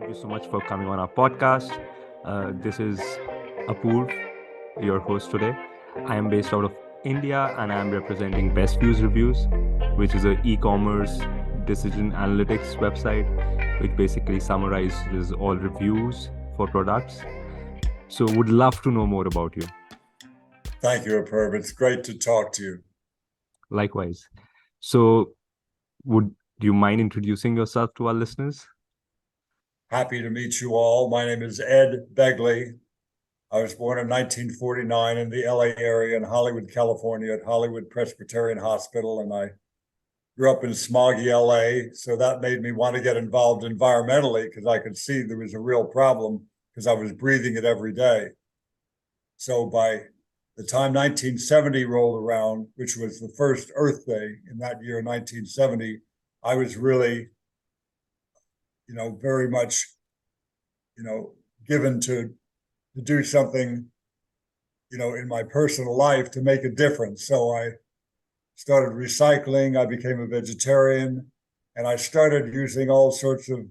Thank you so much for coming on our podcast. This is Apurv, your host today. I am based out of India and I am representing Best Views Reviews, which is an e-commerce decision analytics website, which basically summarizes all reviews for products. So would love to know more about you. Thank you, Apurv. It's great to talk to you. Likewise. So would you mind introducing yourself to our listeners? Happy to meet you all. My name is Ed Begley. I was born in 1949 in the LA area in Hollywood, California, at Hollywood Presbyterian Hospital, and I grew up in smoggy LA. So that made me want to get involved environmentally because I could see there was a real problem because I was breathing it every day. So by the time 1970 rolled around, which was the first Earth Day in that year, 1970, I was really, very much, given to do something, in my personal life to make a difference. So I started recycling. I became a vegetarian, and I started using all sorts of,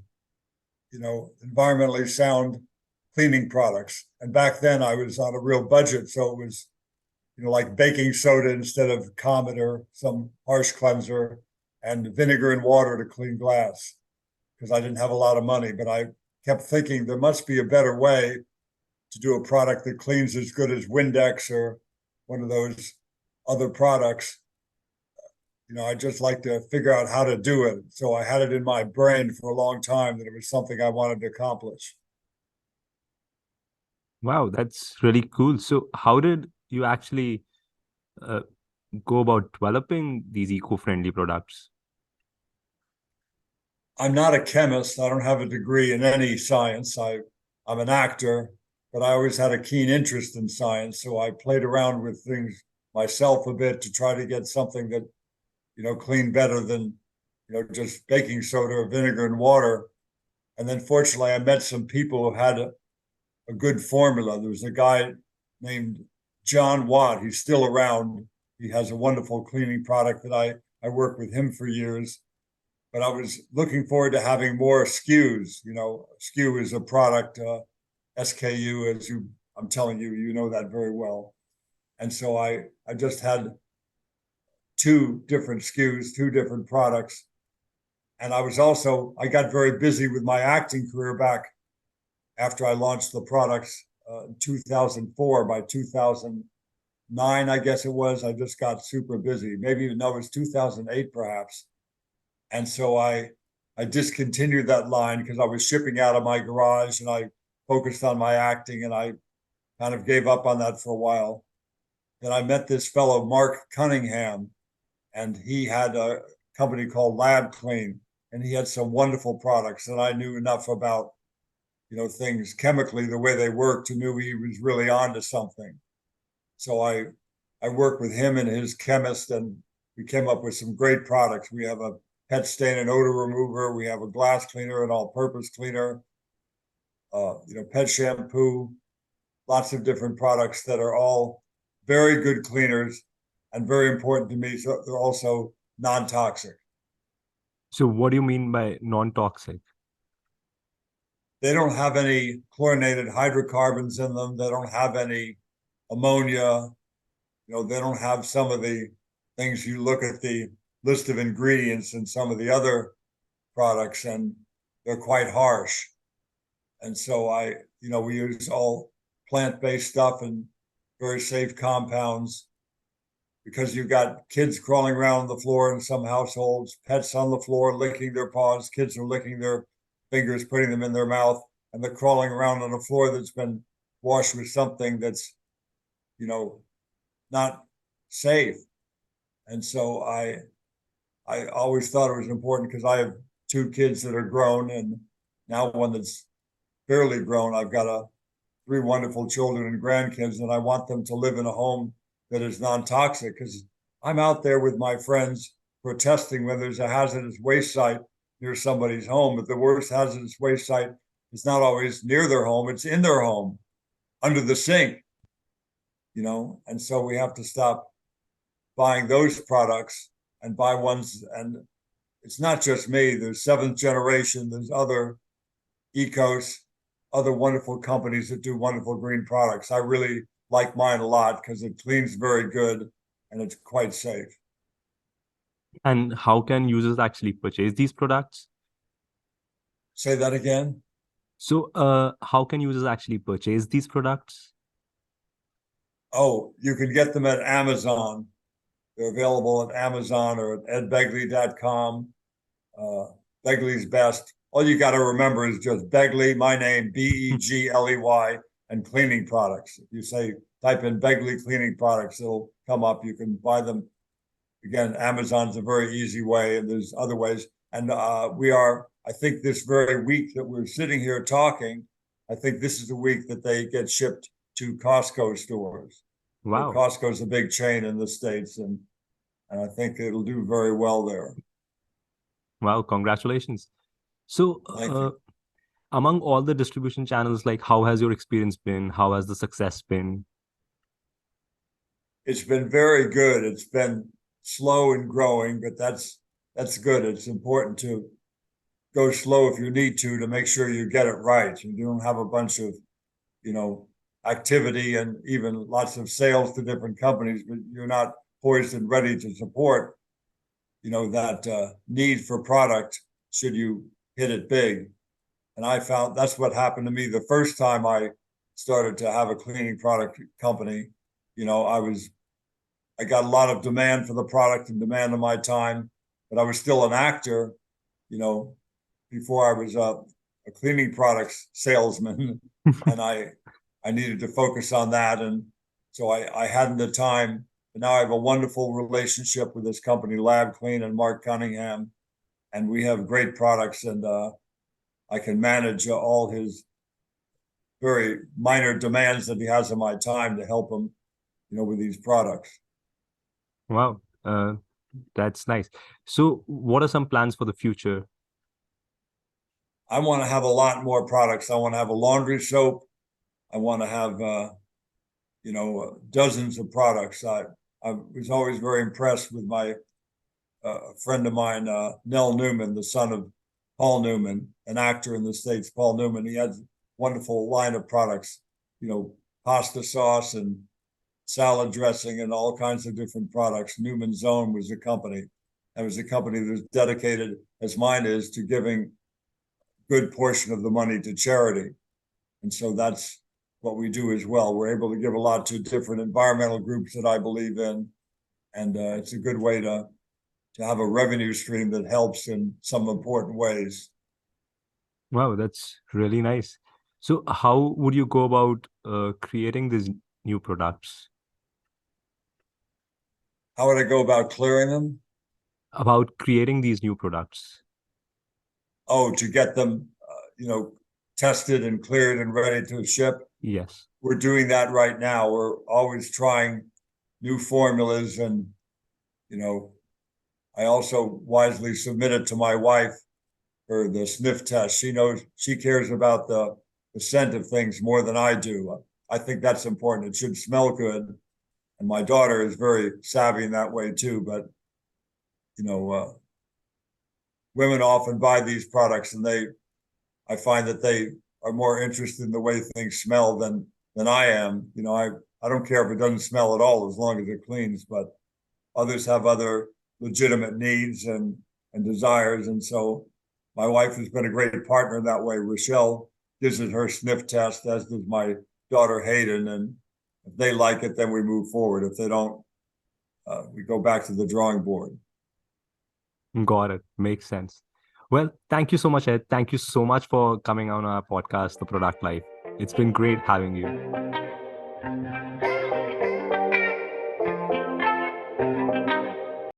environmentally sound cleaning products. And back then I was on a real budget. So it was, like baking soda instead of Comet or some harsh cleanser, and vinegar and water to clean glass because I didn't have a lot of money. But I kept thinking there must be a better way to do a product that cleans as good as Windex or one of those other products. I just like to figure out how to do it. So I had it in my brain for a long time that it was something I wanted to accomplish. Wow, that's really cool. So how did you actually uh, go about developing these eco-friendly products? I'm not a chemist. I don't have a degree in any science. I'm an actor, but I always had a keen interest in science. So I played around with things myself a bit to try to get something that, cleaned better than, just baking soda or vinegar and water. And then fortunately, I met some people who had a good formula. There was a guy named John Watt. He's still around. He has a wonderful cleaning product that I worked with him for years. But I was looking forward to having more SKUs. SKU is a product, SKU, I'm telling you, you know that very well. And so I just had two different SKUs, two different products. And I got very busy with my acting career back after I launched the products in 2004. By 2009, I guess it was, I just got super busy. Maybe even though it was 2008, perhaps. And so I discontinued that line because I was shipping out of my garage and I focused on my acting, and I kind of gave up on that for a while. Then I met this fellow, Mark Cunningham, and he had a company called Lab Clean, and he had some wonderful products. And I knew enough about, things chemically, the way they worked, to knew he was really onto something. So I worked with him and his chemist, and we came up with some great products. We have a pet stain and odor remover. We have a glass cleaner, an all-purpose cleaner, pet shampoo, lots of different products that are all very good cleaners and very important to me. So they're also non-toxic. So what do you mean by non-toxic? They don't have any chlorinated hydrocarbons in them. They don't have any ammonia. They don't have some of the things you look at the list of ingredients in some of the other products, and they're quite harsh. And so we use all plant-based stuff and very safe compounds, because you've got kids crawling around on the floor in some households, pets on the floor licking their paws, kids are licking their fingers, putting them in their mouth, and they're crawling around on a floor that's been washed with something that's, not safe. And so I always thought it was important because I have two kids that are grown, and now one that's fairly grown. I've got three wonderful children and grandkids, and I want them to live in a home that is non-toxic, because I'm out there with my friends protesting when there's a hazardous waste site near somebody's home. But the worst hazardous waste site is not always near their home. It's in their home, under the sink, and so we have to stop buying those products and buy ones. And it's not just me. There's seventh generation. There's other Ecos, other wonderful companies that do wonderful green products. I really like mine a lot because it cleans very good and it's quite safe. And how can users actually purchase these products? Say that again. So, how can users actually purchase these products? Oh, you can get them at Amazon. They're available at Amazon or at edbegley.com. Begley's best. All you got to remember is just Begley, my name, Begley, and cleaning products. If you say type in Begley cleaning products, it'll come up. You can buy them. Again, Amazon's a very easy way, and there's other ways. And I think this very week that we're sitting here talking, I think this is the week that they get shipped to Costco stores. So Wow. Costco's a big chain in the States, and I think it'll do very well there. Wow, congratulations. So, Thank you. among all the distribution channels, like how has your experience been? How has the success been? It's been very good. It's been slow and growing, but that's good. It's important to go slow if you need to make sure you get it right. You don't have a bunch of, you know, activity and even lots of sales to different companies, but you're not poised and ready to support, that need for product should you hit it big. And I found that's what happened to me the first time I started to have a cleaning product company. I got a lot of demand for the product and demand of my time, but I was still an actor, you know, before I was a cleaning products salesman, and I needed to focus on that, and so I hadn't the time. But now I have a wonderful relationship with this company, Lab Clean, and Mark Cunningham, and we have great products, and I can manage all his very minor demands that he has of my time to help him, with these products. Wow, that's nice. So, what are some plans for the future? I want to have a lot more products. I want to have a laundry soap. I want to have, dozens of products. I was always very impressed with my friend of mine, Nell Newman, the son of Paul Newman, an actor in the States, Paul Newman. He had a wonderful line of products, pasta sauce and salad dressing and all kinds of different products. Newman's Own was a company. That was a company that was dedicated, as mine is, to giving good portion of the money to charity. And so that's what we do as well. We're able to give a lot to different environmental groups that I believe in. And it's a good way to have a revenue stream that helps in some important ways. Wow, that's really nice. So, how would you go about creating these new products? How would I go about clearing them? About creating these new products? Oh, to get them, tested and cleared and ready to ship. Yes. We're doing that right now. We're always trying new formulas, and I also wisely submitted to my wife for the sniff test. She cares about the scent of things more than I do. I think that's important. It should smell good. And my daughter is very savvy in that way too. But, women often buy these products, and I find that they are more interested in the way things smell than I am. I don't care if it doesn't smell at all as long as it cleans, but others have other legitimate needs and desires. And so my wife has been a great partner in that way. Rochelle gives it her sniff test, as does my daughter Hayden. And if they like it, then we move forward. If they don't, we go back to the drawing board. Got it. Makes sense. Well, thank you so much, Ed. Thank you so much for coming on our podcast, The Product Life. It's been great having you.